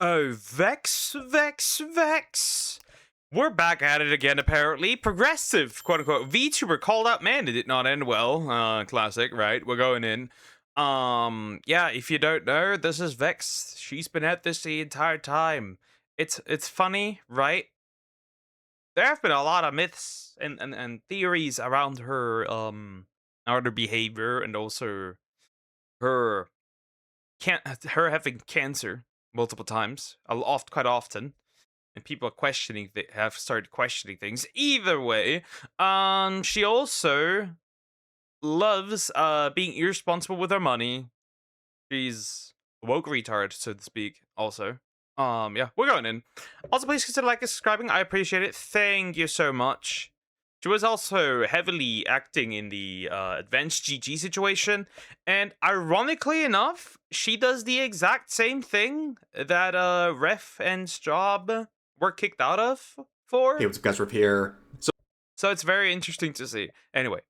Oh, Vex. We're back at it again, apparently. Progressive, quote-unquote, VTuber called out man. It did not end well. Classic, right? We're going in. Yeah, if you don't know, this is Vex. She's been at this the entire time. It's funny, right? There have been a lot of myths and theories around her behavior and also her her having cancer multiple times, quite often, and people are have started questioning things. Either way, she also loves being irresponsible with her money. She's a woke retard, so to speak. Also, yeah, we're going in. Also, please consider liking and subscribing. I appreciate it. Thank you so much. She was also heavily acting in the advanced GG situation, and ironically enough, she does the exact same thing that Ref and Straub were kicked out of for. Hey, what's up, guys? Rip here. So it's very interesting to see. Anyway.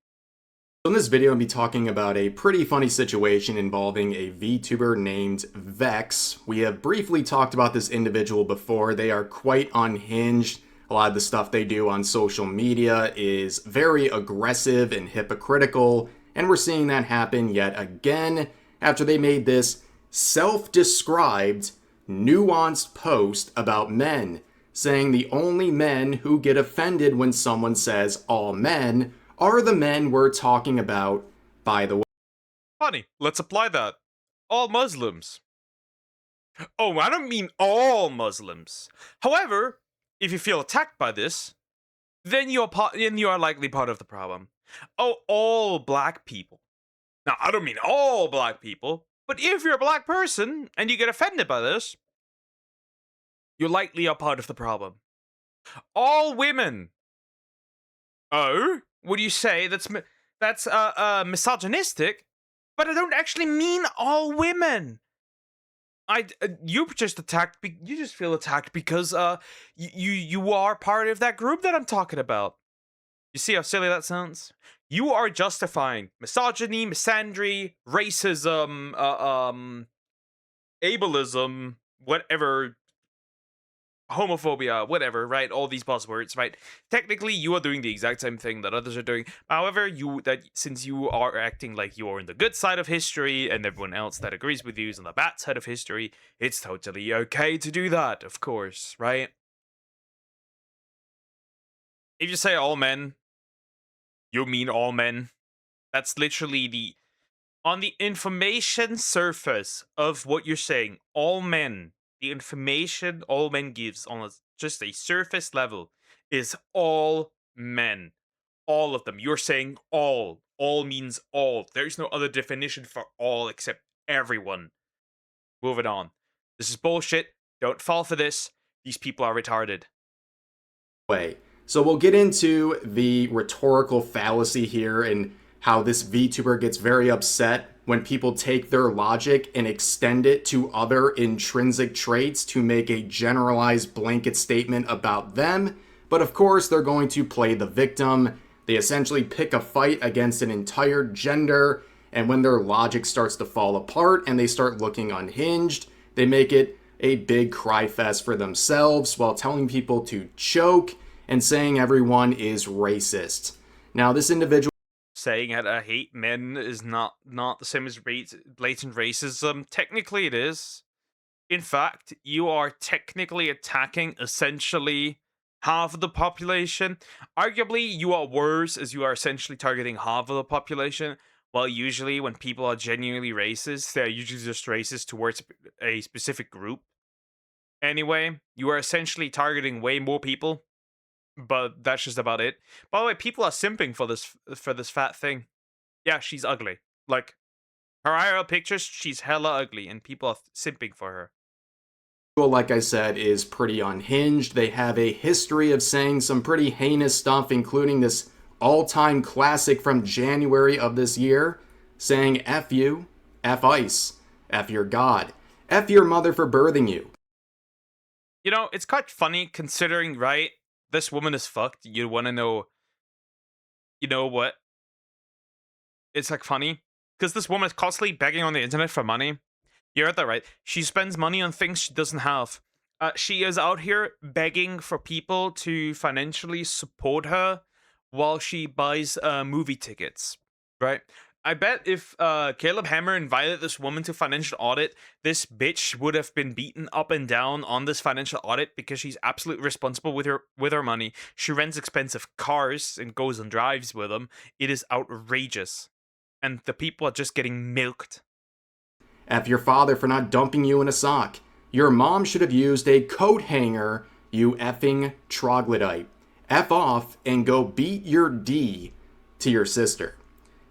So in this video, I'm going to be talking about a pretty funny situation involving a VTuber named Vex. We have briefly talked about this individual before. They are quite unhinged. A lot of the stuff they do on social media is very aggressive and hypocritical, and we're seeing that happen yet again after they made this self-described, nuanced post about men, saying the only men who get offended when someone says all men are the men we're talking about, by the way. Funny, let's apply that. All Muslims. Oh, I don't mean all Muslims. However, if you feel attacked by this, then you are likely part of the problem. Oh, all black people. Now, I don't mean all black people, but if you're a black person and you get offended by this, you're likely a part of the problem. All women. Oh, would you say that's misogynistic? But I don't actually mean all women. You just feel attacked because you are part of that group that I'm talking about. You see how silly that sounds? You are justifying misogyny, misandry, racism, ableism, whatever, homophobia, whatever, right? All these buzzwords, right? Technically, you are doing the exact same thing that others are doing. However, since you are acting like you are in the good side of history, and everyone else that agrees with you is on the bad side of history, it's totally okay to do that, of course, right? If you say all men, you mean all men. That's literally on the information surface of what you're saying, all men. The information all men gives on just a surface level is all men. All of them. You're saying all. All means all. There's no other definition for all except everyone. Moving on. This is bullshit. Don't fall for this. These people are retarded. So we'll get into the rhetorical fallacy here and how this VTuber gets very upset when people take their logic and extend it to other intrinsic traits to make a generalized blanket statement about them. But of course, they're going to play the victim. They essentially pick a fight against an entire gender, and when their logic starts to fall apart and they start looking unhinged, they make it a big cry fest for themselves while telling people to choke and saying everyone is racist. Now, this individual saying that I hate men is not the same as blatant racism. Technically, it is. In fact, you are technically attacking essentially half of the population. Arguably, you are worse as you are essentially targeting half of the population. While usually when people are genuinely racist, they're usually just racist towards a specific group. Anyway, you are essentially targeting way more people. But that's just about it. By the way, people are simping for this fat thing. Yeah, she's ugly. Like, her IRL pictures, she's hella ugly, and people are simping for her. Like I said, is pretty unhinged. They have a history of saying some pretty heinous stuff, including this all-time classic from January of this year, saying F you, F ICE, F your God, F your mother for birthing you. You know, it's quite funny considering, right? This woman is fucked. You want to know, you know what? It's like funny because this woman is constantly begging on the internet for money. You're at that right. She spends money on things she doesn't have. She is out here begging for people to financially support her while she buys movie tickets, right? I bet if Caleb Hammer invited this woman to financial audit, this bitch would have been beaten up and down on this financial audit because she's absolutely responsible with her money. She rents expensive cars and goes on drives with them. It is outrageous, and the people are just getting milked. F your father for not dumping you in a sock. Your mom should have used a coat hanger, you effing troglodyte. F off and go beat your D to your sister.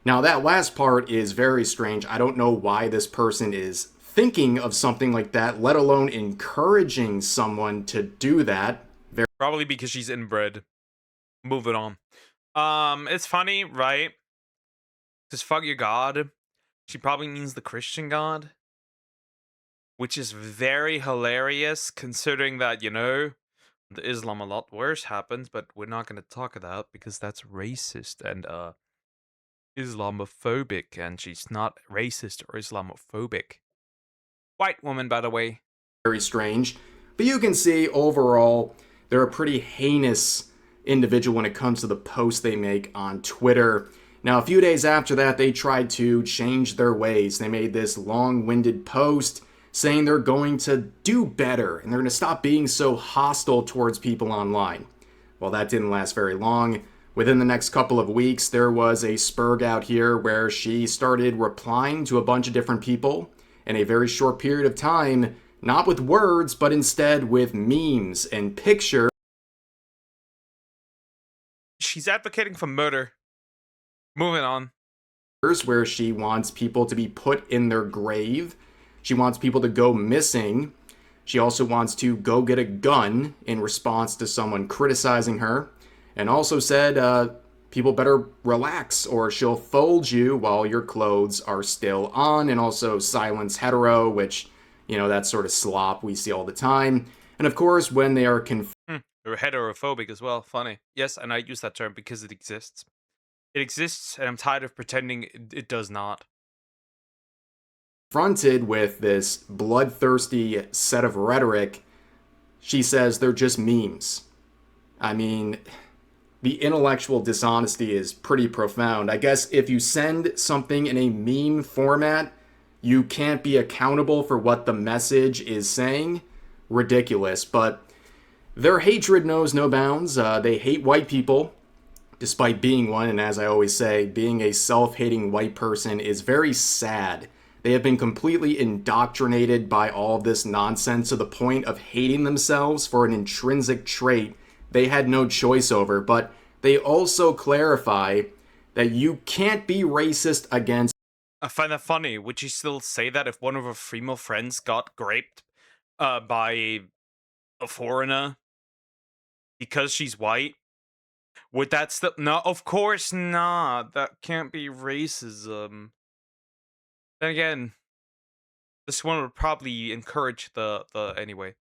Now, that last part is very strange. I don't know why this person is thinking of something like that, let alone encouraging someone to do that. Probably because she's inbred. Moving on. It's funny, right? Because fuck your god. She probably means the Christian God. Which is very hilarious considering that, you know, the Islam a lot worse happens, but we're not gonna talk about because that's racist and Islamophobic, and she's not racist or Islamophobic. White woman, by the way. Very strange. But you can see overall, they're a pretty heinous individual when it comes to the posts they make on Twitter. Now, a few days after that, they tried to change their ways. They made this long winded post saying they're going to do better and they're going to stop being so hostile towards people online. Well, that didn't last very long. Within the next couple of weeks, there was a spurg out here where she started replying to a bunch of different people in a very short period of time, not with words, but instead with memes and pictures. She's advocating for murder. Moving on. Where she wants people to be put in their grave. She wants people to go missing. She also wants to go get a gun in response to someone criticizing her. And also said, people better relax or she'll fold you while your clothes are still on. And also silence hetero, which, you know, that sort of slop we see all the time. And of course, when they are They're heterophobic as well. Funny. Yes, and I use that term because it exists. It exists, and I'm tired of pretending it does not. confronted with this bloodthirsty set of rhetoric, she says they're just memes. I mean, the intellectual dishonesty is pretty profound. I guess if you send something in a meme format, you can't be accountable for what the message is saying. Ridiculous. But their hatred knows no bounds. They hate white people, despite being one. And as I always say, being a self-hating white person is very sad. They have been completely indoctrinated by all of this nonsense to the point of hating themselves for an intrinsic trait they had no choice over. But they also clarify that you can't be racist against. I find that funny. Would you still say that if one of her female friends got raped by a foreigner because she's white? Would that still... No, of course not. That can't be racism. Then again, this one would probably encourage the anyway.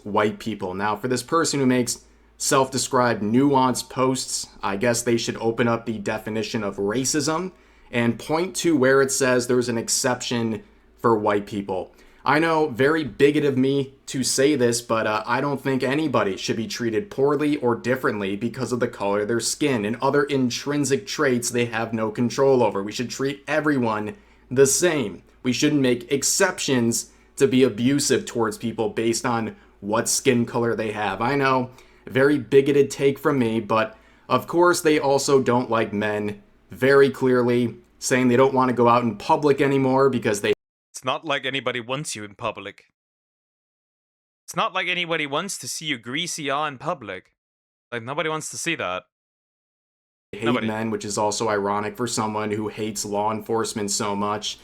White people. Now, for this person who makes self-described nuanced posts, I guess they should open up the definition of racism and point to where it says there's an exception for white people. I know, very bigoted of me to say this, but I don't think anybody should be treated poorly or differently because of the color of their skin and other intrinsic traits they have no control over. We should treat everyone the same. We shouldn't make exceptions to be abusive towards people based on what skin color they have. I know, very bigoted take from me, but of course they also don't like men, very clearly, saying they don't want to go out in public anymore because they... It's not like anybody wants you in public. It's not like anybody wants to see you greasy in public. Like, nobody wants to see that. hate men, which is also ironic for someone who hates law enforcement so much.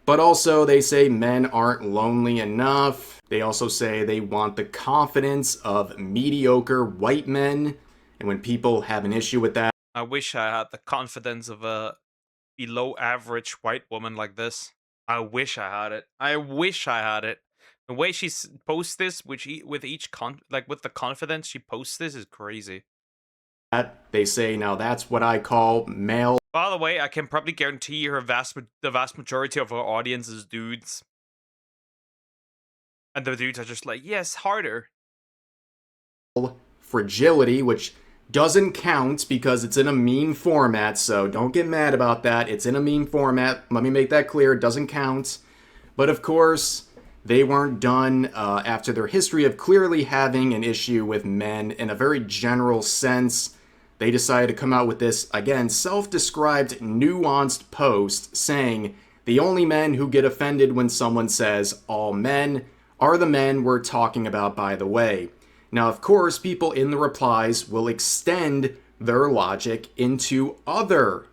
But also, they say men aren't lonely enough. They also say they want the confidence of mediocre white men. And when people have an issue with that, I wish I had the confidence of a below average white woman like this. I wish I had it. I wish I had it. The way she posts this, with the confidence she posts this, is crazy. they say, now that's what I call male By the way, I can probably guarantee the vast majority of our audience is dudes, and the dudes are just like, yes, harder. Fragility, which doesn't count because it's in a meme format, so don't get mad about that. It's in a meme format. Let me make that clear. It doesn't count. But of course, they weren't done after their history of clearly having an issue with men in a very general sense. They decided to come out with this, again, self described nuanced post saying the only men who get offended when someone says all men are the men we're talking about, by the way. Now, of course, people in the replies will extend their logic into other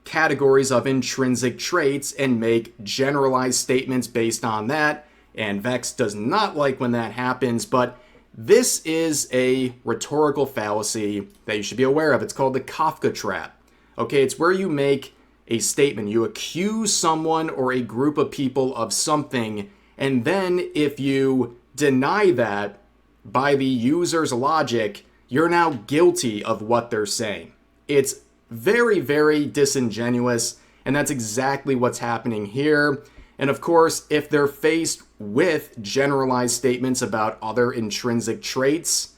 categories of intrinsic traits and make generalized statements based on that. And Vex does not like when that happens, but this is a rhetorical fallacy that you should be aware of. It's called the Kafka trap. Okay, it's where you make a statement, you accuse someone or a group of people of something, and then if you deny that, by the user's logic, you're now guilty of what they're saying. It's very, very disingenuous, and that's exactly what's happening here. And of course, if they're faced with generalized statements about other intrinsic traits,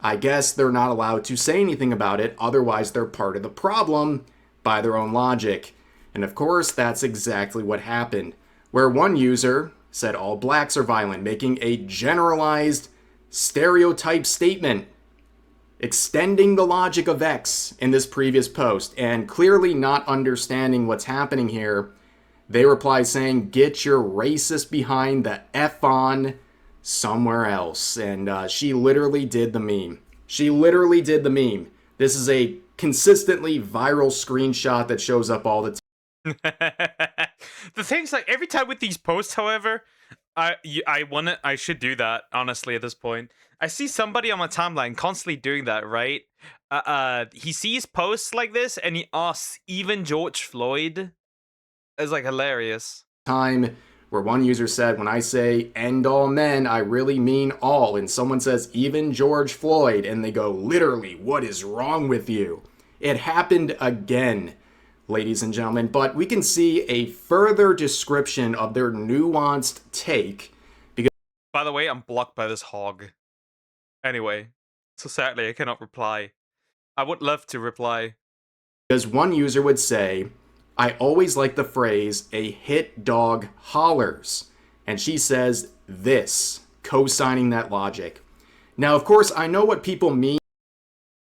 I guess they're not allowed to say anything about it, otherwise, they're part of the problem by their own logic. And of course, that's exactly what happened, where one user said all blacks are violent, making a generalized stereotype statement, extending the logic of X in this previous post, and clearly not understanding what's happening here. They reply saying, get your racist behind the F on somewhere else. And she literally did the meme. She literally did the meme. This is a consistently viral screenshot that shows up all the time. The thing's like every time with these posts, however, I should do that honestly at this point. I see somebody on my timeline constantly doing that, right? He sees posts like this and he asks even George Floyd. It's like hilarious. Time where one user said, when I say end all men, I really mean all. And someone says, even George Floyd. And they go, literally, what is wrong with you? It happened again, ladies and gentlemen. But we can see a further description of their nuanced take. By the way, I'm blocked by this hog. Anyway, so sadly I cannot reply. I would love to reply. Because one user would say, I always like the phrase, a hit dog hollers. And she says this, co-signing that logic. Now, of course, I know what people mean.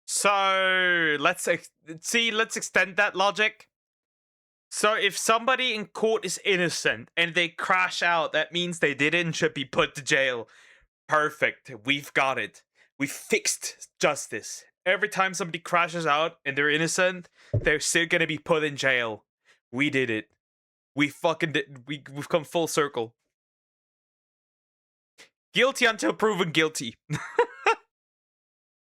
So, let's extend that logic. So, if somebody in court is innocent and they crash out, that means they didn't should be put to jail. Perfect. We've got it. We fixed justice. Every time somebody crashes out and they're innocent, they're still gonna be put in jail. We did it. We fucking did. We've come full circle. Guilty until proven guilty.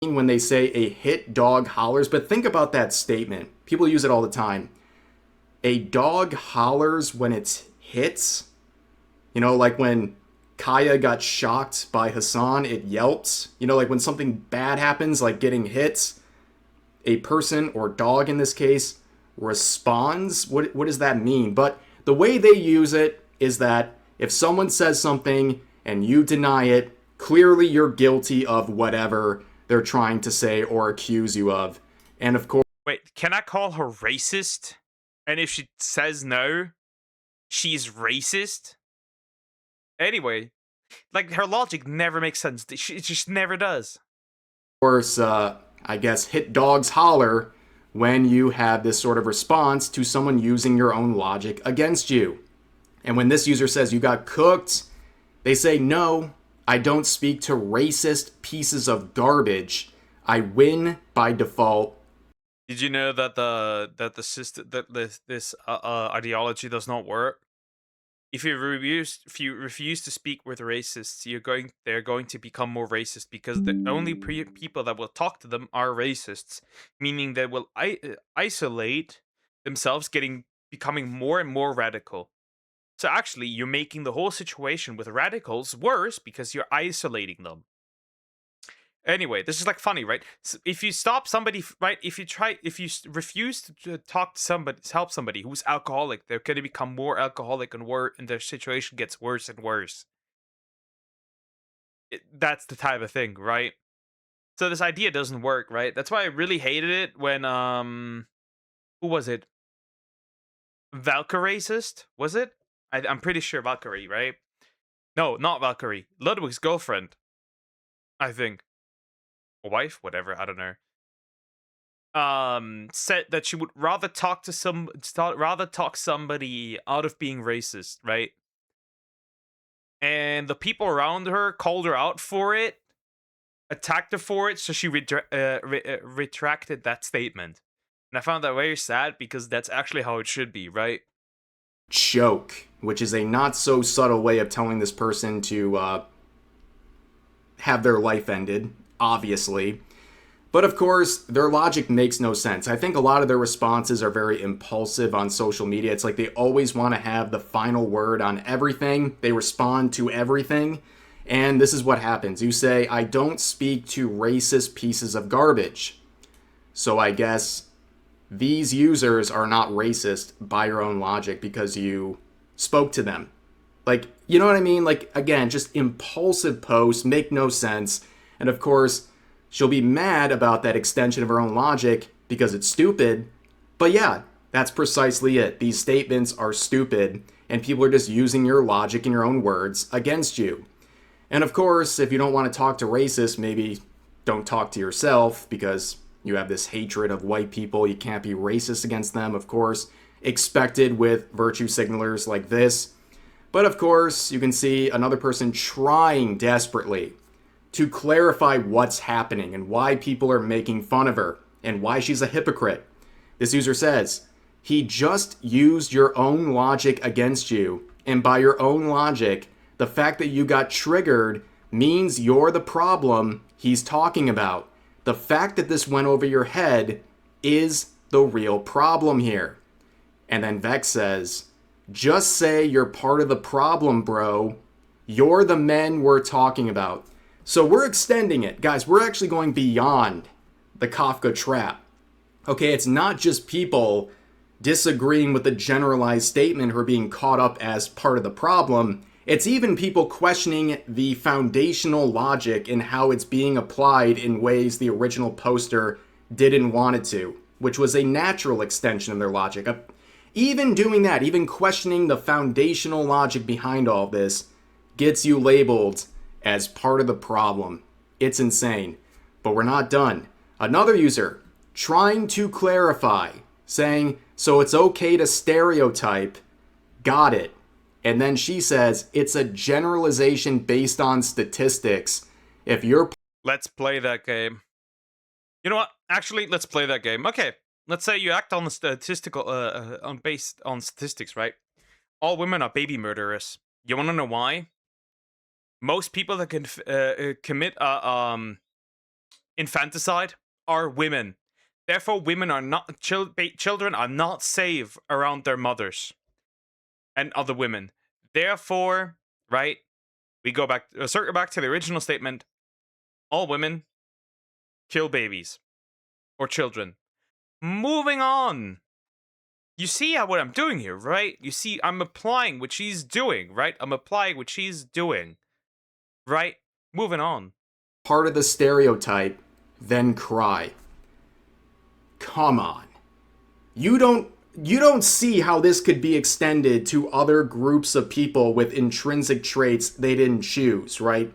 When they say a hit dog hollers, but think about that statement. People use it all the time. A dog hollers when it hits. You know, like when Kaya got shocked by Hassan, it yelps. You know, like when something bad happens, like getting hit, a person or dog in this case responds. What does that mean? But the way they use it is that if someone says something and you deny it, clearly you're guilty of whatever they're trying to say or accuse you of. And of course, wait, can I call her racist? And if she says no, she's racist? Anyway, like her logic never makes sense. It just never does. Of course, I guess hit dogs holler when you have this sort of response to someone using your own logic against you. And when this user says you got cooked, they say, no, I don't speak to racist pieces of garbage. I win by default. Did you know that the system that this ideology does not work? If you refuse to speak with racists, they're going to become more racist because the only people that will talk to them are racists, meaning they will isolate themselves, becoming more and more radical. So actually, you're making the whole situation with radicals worse because you're isolating them. Anyway, this is like funny, right? If you stop somebody, right? If you refuse to talk to somebody, help somebody who's alcoholic, they're going to become more alcoholic and their situation gets worse and worse. That's the type of thing, right? So this idea doesn't work, right? That's why I really hated it when who was it? Valkyracist? Was it? I'm pretty sure Valkyrie, right? No, not Valkyrie. Ludwig's girlfriend, I think. Or wife, whatever, I don't know. Said that she would rather talk somebody out of being racist, right? And the people around her called her out for it, attacked her for it, so she retracted that statement. And I found that very sad because that's actually how it should be, right? Choke, which is a not so subtle way of telling this person to have their life ended, obviously. But of course, their logic makes no sense. I think a lot of their responses are very impulsive on social media. It's like they always want to have the final word on everything. They respond to everything. And this is what happens. You say, I don't speak to racist pieces of garbage. So I guess these users are not racist by your own logic because you spoke to them. Like, you know what I mean? Like, again, just impulsive posts, make no sense. And of course, she'll be mad about that extension of her own logic because it's stupid. But yeah, that's precisely it. These statements are stupid, and people are just using your logic in your own words against you. And of course, if you don't want to talk to racists, maybe don't talk to yourself because you have this hatred of white people. You can't be racist against them, of course, expected with virtue signalers like this. But of course, you can see another person trying desperately to clarify what's happening and why people are making fun of her and why she's a hypocrite. This user says, he just used your own logic against you, and by your own logic, the fact that you got triggered means you're the problem he's talking about. The fact that this went over your head is the real problem here. And then Vex says, just say you're part of the problem, bro. You're the men we're talking about. So we're extending it. Guys, we're actually going beyond the Kafka trap. Okay, it's not just people disagreeing with the generalized statement who are being caught up as part of the problem. It's even people questioning the foundational logic and how it's being applied in ways the original poster didn't want it to, which was a natural extension of their logic. Even doing that, even questioning the foundational logic behind all this, gets you labeled as part of the problem. It's insane. But we're not done. Another user trying to clarify, saying, so it's okay to stereotype, got it. And then she says, it's a generalization based on statistics. If you're... Let's play that game. You know what? Actually, let's play that game. Okay. Let's say you act on the statistical, based on statistics, right? All women are baby murderers. You want to know why? Most people that can commit infanticide are women. Therefore, women are not children are not safe around their mothers and other women. Therefore, right? We go back, circle back to the original statement. All women kill babies or children. Moving on. You see what I'm doing here, right? You see, I'm applying what she's doing, right? I'm applying what she's doing, right? Moving on. Part of the stereotype, then cry. Come on. You don't see how this could be extended to other groups of people with intrinsic traits they didn't choose, right?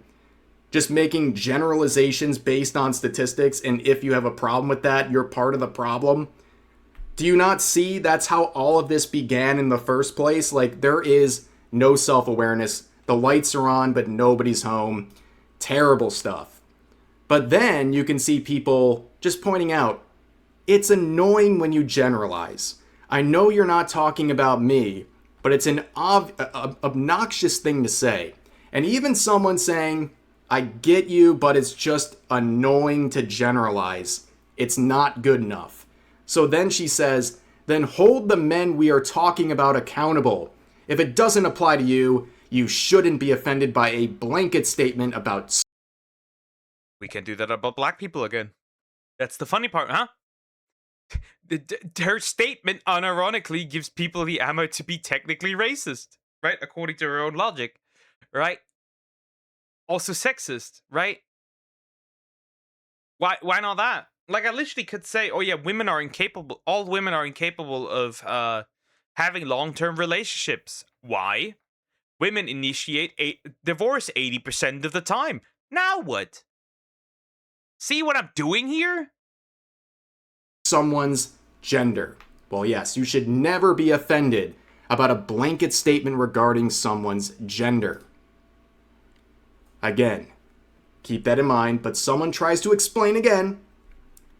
Just making generalizations based on statistics, and if you have a problem with that, you're part of the problem. Do you not see that's how all of this began in the first place? Like, there is no self-awareness. The lights are on, but nobody's home. Terrible stuff. But then you can see people just pointing out, it's annoying when you generalize. I know you're not talking about me, but it's an obnoxious thing to say. And even someone saying, I get you, but it's just annoying to generalize. It's not good enough. So then she says, then hold the men we are talking about accountable. If it doesn't apply to you, you shouldn't be offended by a blanket statement about We can do that about black people again. That's the funny part, huh? Her statement unironically gives people the ammo to be technically racist, right? According to her own logic, right? Also sexist, right? Why not that? Like I literally could say, oh yeah, women are incapable. All women are incapable of having long-term relationships. Why? Women initiate a divorce 80% of the time. Now what? See what I'm doing here? Someone's gender. Well, yes, you should never be offended about a blanket statement regarding someone's gender. Again, keep that in mind, but someone tries to explain again.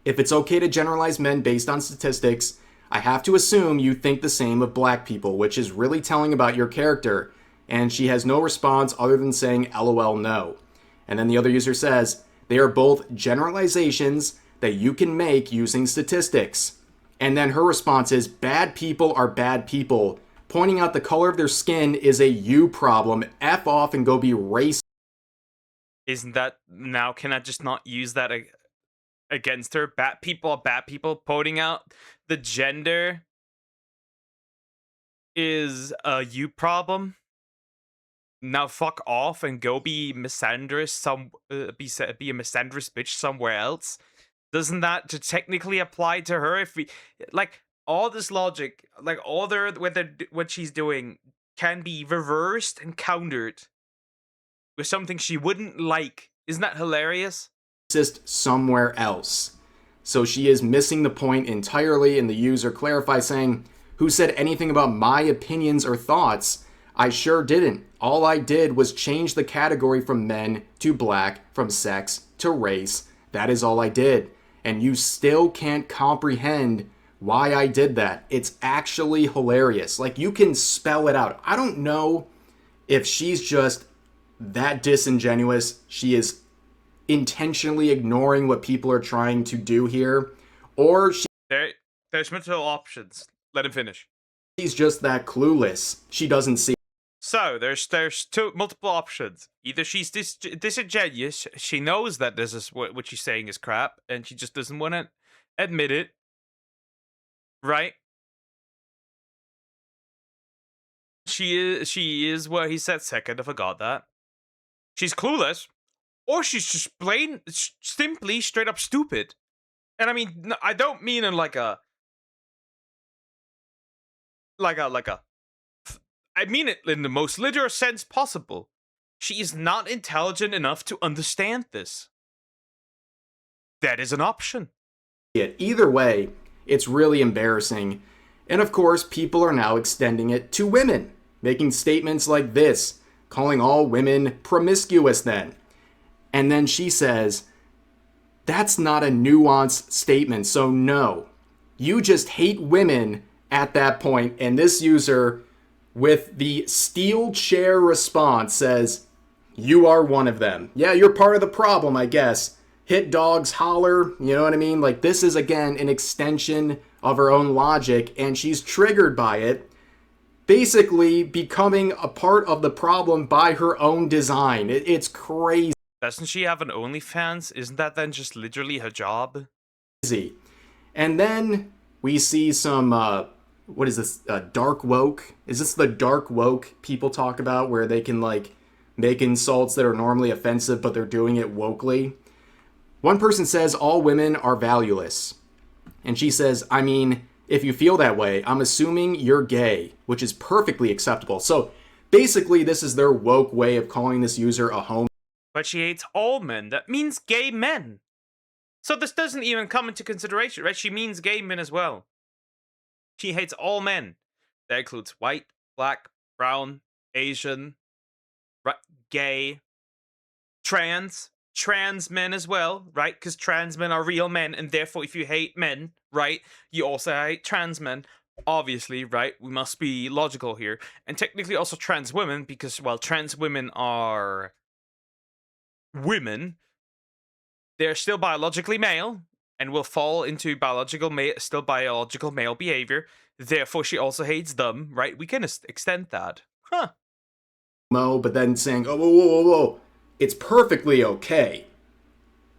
If it's okay to generalize men based on statistics, I have to assume you think the same of black people, which is really telling about your character. And she has no response other than saying LOL no. And then the other user says, they are both generalizations that you can make using statistics. And then her response is, bad people are bad people. Pointing out the color of their skin is a you problem. F off and go be racist. Isn't that now? Can I just not use that against her? Bad people are bad people. Pointing out the gender is a you problem. Now fuck off and go be misandrous be a misandrous bitch somewhere else. Doesn't that to technically apply to her? If we like all this logic, like all their what she's doing can be reversed and countered with something she wouldn't like. Isn't that hilarious? Somewhere else. So she is missing the point entirely, and the user clarifies saying, who said anything about my opinions or thoughts? I sure didn't. All I did was change the category from men to black, from sex to race. That is all I did. And you still can't comprehend why I did that. It's actually hilarious. Like, you can spell it out. I don't know if she's just that disingenuous. She is intentionally ignoring what people are trying to do here, or There's multiple options. Let him finish. She's just that clueless. She doesn't see. So there's multiple options. Either she's disingenuous, she knows that this is what she's saying is crap, and she just doesn't want to admit it, right? She is what he said second. I forgot that. She's clueless, or she's just simply straight up stupid. And I mean, I don't mean in like a I mean it in the most literal sense possible. She is not intelligent enough to understand this. That is an option. Either way, it's really embarrassing. And of course, people are now extending it to women, making statements like this, calling all women promiscuous then. And then she says, that's not a nuanced statement, so no. You just hate women at that point. And this user, with the steel chair response, says, you are one of them. Yeah, you're part of the problem, I guess. Hit dogs, holler, you know what I mean? Like, this is, again, an extension of her own logic, and she's triggered by it, basically becoming a part of the problem by her own design. It's crazy. Doesn't she have an OnlyFans? Isn't that then just literally her job? And then we see some, what is this, dark woke? Is this the dark woke people talk about, where they can, like, make insults that are normally offensive, but they're doing it wokely? One person says all women are valueless. And she says, I mean, if you feel that way, I'm assuming you're gay, which is perfectly acceptable. So basically, this is their woke way of calling this user a homo. But she hates all men. That means gay men. So this doesn't even come into consideration, right? She means gay men as well. She hates all men. That includes white, black, brown, Asian, gay, trans men as well, right? Because trans men are real men, and therefore if you hate men, right, you also hate trans men. Obviously, right? We must be logical here. And technically also trans women, because, well, trans women are women. They're still biologically male, and will fall into still biological male behavior. Therefore, she also hates them, right? We can extend that. Huh. But then saying, oh, whoa, it's perfectly okay.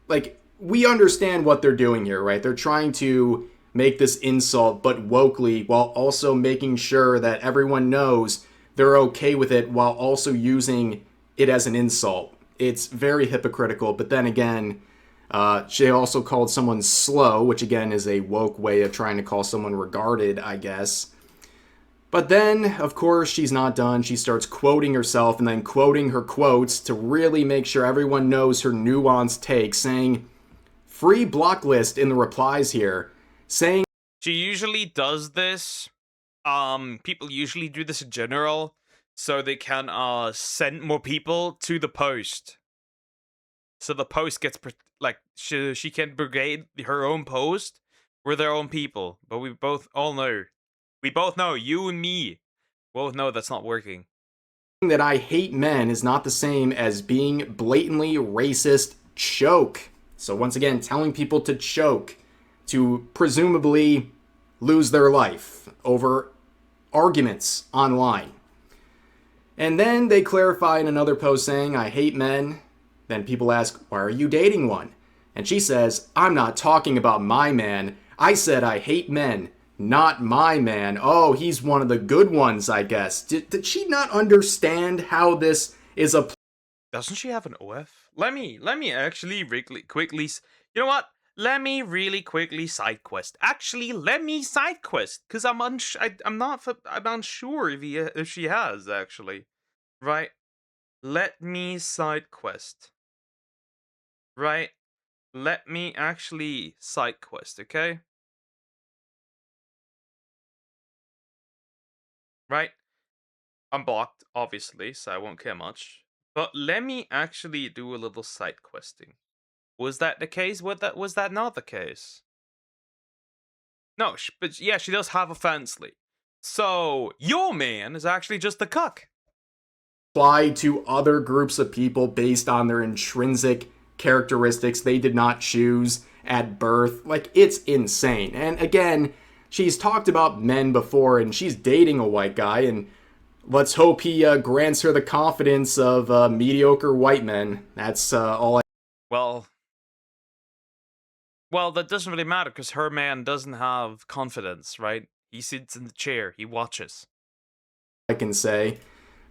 like, we understand what they're doing here, right? They're trying to make this insult, but wokely, while also making sure that everyone knows they're okay with it while also using it as an insult. It's very hypocritical, but then again, she also called someone slow, which again is a woke way of trying to call someone regarded, I guess. But then, of course, she's not done. She starts quoting herself and then quoting her quotes to really make sure everyone knows her nuanced take, saying, free block list in the replies here, saying She usually does this. People usually do this in general, so they can send more people to the post. So the post gets like she can brigade her own post with their own people. But we both know, you and me both know that's not working. that I hate men is not the same as being blatantly racist. Choke. So once again, telling people to choke, to presumably lose their life over arguments online. And then they clarify in another post saying, I hate men. Then people ask, why are you dating one? And she says, I'm not talking about my man. I said I hate men, not my man. Oh, he's one of the good ones, I guess. Did she not understand how this is a... Doesn't she have an OF? Let me actually quickly. You know what? Let me really quickly side quest. Actually, let me side quest because I'm unsure if she has actually. Right? Let me side quest. Right? Let me actually side quest, okay? Right? I'm blocked, obviously, so I won't care much. But let me actually do a little side questing. Was that the case? Was that not the case? No, but yeah, she does have a fansly. So your man is actually just the cuck. apply to other groups of people based on their intrinsic characteristics they did not choose at birth. Like, it's insane. And again, she's talked about men before, and she's dating a white guy, and let's hope he grants her the confidence of mediocre white men. That's all I... Well, that doesn't really matter because her man doesn't have confidence, right? He sits in the chair, he watches. I can say.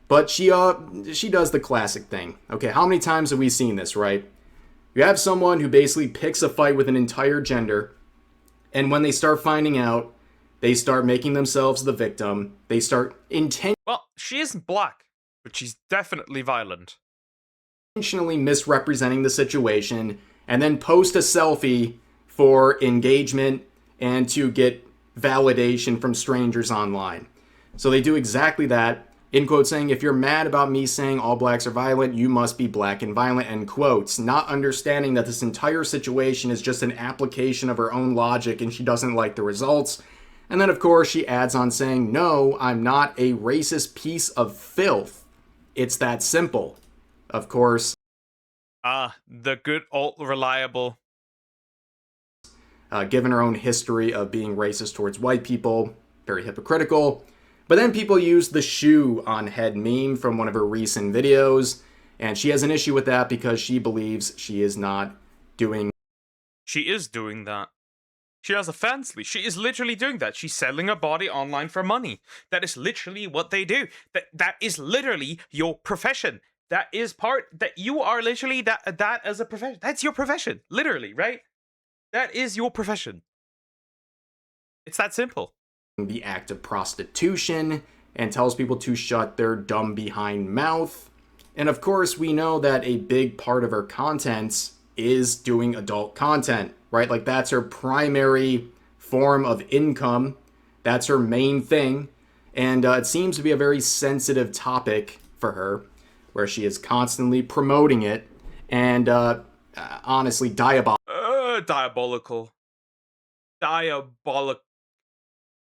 But she does the classic thing. Okay, how many times have we seen this, right? You have someone who basically picks a fight with an entire gender, and when they start finding out, they start making themselves the victim. They start Well, she isn't black, but she's definitely violent. intentionally misrepresenting the situation, and then post a selfie for engagement and to get validation from strangers online. So they do exactly that, in quotes saying, if you're mad about me saying all blacks are violent, you must be black and violent, end quotes, not understanding that this entire situation is just an application of her own logic and she doesn't like the results. And then, of course, she adds on saying, no, I'm not a racist piece of filth. It's that simple. Of course. The good old reliable. Given her own history of being racist towards white people, very hypocritical. But then people use the shoe on head meme from one of her recent videos, and she has an issue with that because she believes she is not doing... She is doing that. She has a fansly. She is literally doing that. She's selling her body online for money. That is literally what they do. That is literally your profession. That is part that you are literally that as a profession. That's your profession, literally, right? That is your profession. It's that simple. The act of prostitution and tells people to shut their dumb behind mouth. And of course, we know that a big part of her content is doing adult content, right? Like, that's her primary form of income. That's her main thing. And it seems to be a very sensitive topic for her, where she is constantly promoting it and honestly Diabolical.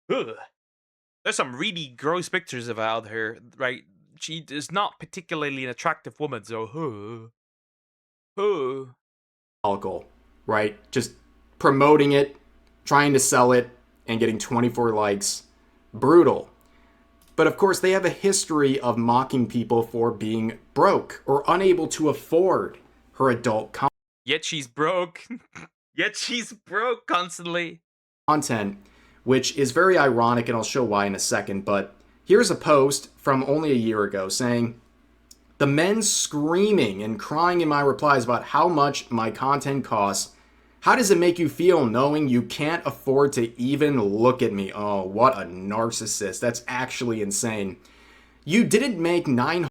Ugh. There's some really gross pictures of her out here, right? She is not particularly an attractive woman, so diabolical, right? Just promoting it, trying to sell it, and getting 24 likes. Brutal. But of course, they have a history of mocking people for being broke or unable to afford her adult content. Yet she's broke. Yet she's broke constantly. Content, which is very ironic, and I'll show why in a second. But here's a post from only a year ago saying, the men screaming and crying in my replies about how much my content costs. How does it make you feel knowing you can't afford to even look at me? Oh, what a narcissist. That's actually insane. You didn't make 900.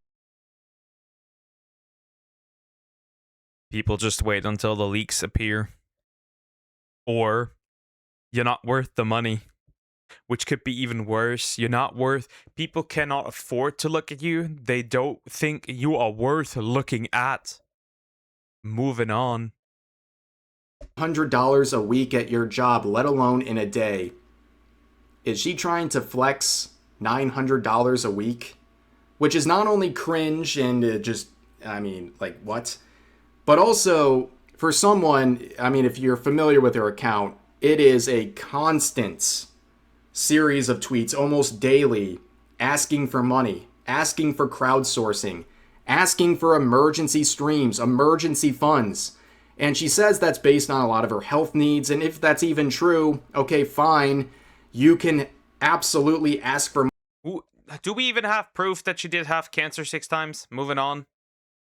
People just wait until the leaks appear. Or you're not worth the money. Which could be even worse. You're not worth... People cannot afford to look at you. They don't think you are worth looking at. Moving on. $100 a week at your job, let alone in a day. Is she trying to flex $900 a week? Which is not only cringe and like, what? But also, for someone, if you're familiar with her account, it is a constant series of tweets, almost daily, asking for money, asking for crowdsourcing, asking for emergency streams, emergency funds. And she says that's based on a lot of her health needs. And if that's even true, okay, fine. You can absolutely ask for Do we even have proof that she did have cancer 6 times? Moving on.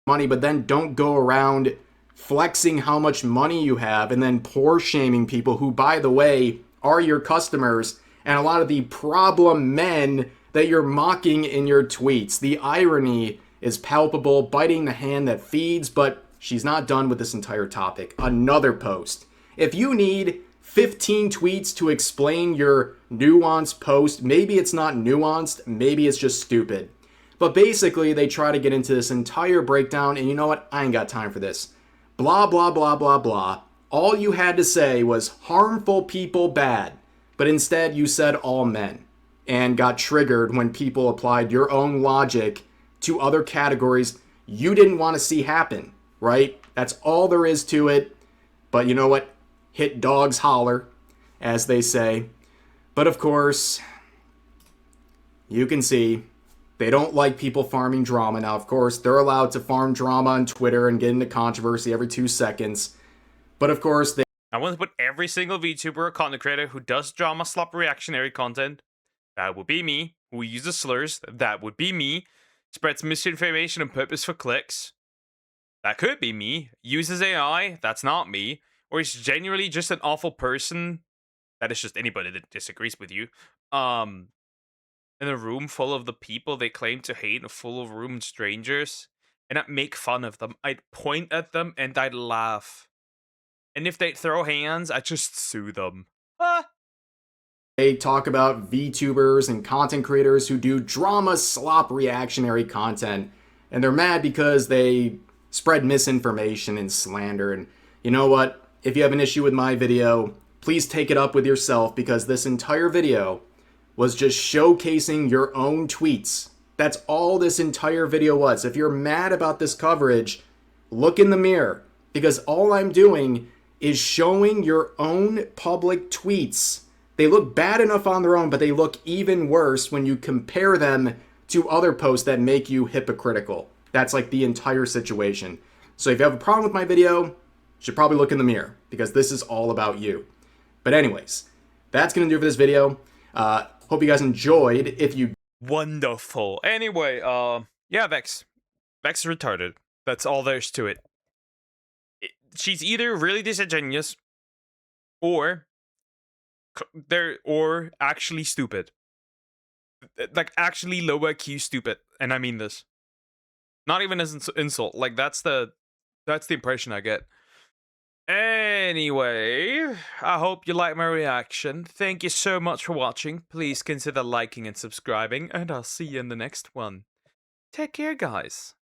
money, but then don't go around flexing how much money you have and then poor shaming people who, by the way, are your customers and a lot of the problem men that you're mocking in your tweets. The irony is palpable, biting the hand that feeds, but she's not done with this entire topic. Another post. If you need 15 tweets to explain your nuanced post, maybe it's not nuanced, maybe it's just stupid. But basically, they try to get into this entire breakdown, and you know what? I ain't got time for this. Blah, blah, blah, blah, blah. All you had to say was harmful people bad, but instead you said all men, and got triggered when people applied your own logic to other categories you didn't want to see happen, right? That's all there is to it. But you know what? Hit dogs holler, as they say. But of course, you can see they don't like people farming drama. Now, of course, they're allowed to farm drama on Twitter and get into controversy every 2 seconds. But of course, I want to put every single VTuber or content creator who does drama slop reactionary content, that would be me, who uses slurs, that would be me, spreads misinformation on purpose for clicks, that could be me, uses AI, that's not me, or is genuinely just an awful person, that is just anybody that disagrees with you, in a room full of the people they claim to hate, a full of room strangers, and I'd make fun of them. I'd point at them and I'd laugh. And if they throw hands, I'd just sue them. they talk about VTubers and content creators who do drama slop reactionary content, and they're mad because they spread misinformation and slander. And you know what? If you have an issue with my video, please take it up with yourself, because this entire video was just showcasing your own tweets. That's all this entire video was. If you're mad about this coverage, look in the mirror, because all I'm doing is showing your own public tweets. They look bad enough on their own, but they look even worse when you compare them to other posts that make you hypocritical. That's like the entire situation. So if you have a problem with my video, you should probably look in the mirror, because this is all about you. But anyways, that's going to do it for this video. Hope you guys enjoyed. If you... Wonderful. Anyway, yeah, Vex. Vex is retarded. That's all there's to it. She's either really disingenuous, or actually stupid. Like, actually low IQ stupid. And I mean this. Not even as an insult. Like, that's the impression I get. Anyway, I hope you like my reaction. Thank you so much for watching. Please consider liking and subscribing, and I'll see you in the next one. Take care, guys.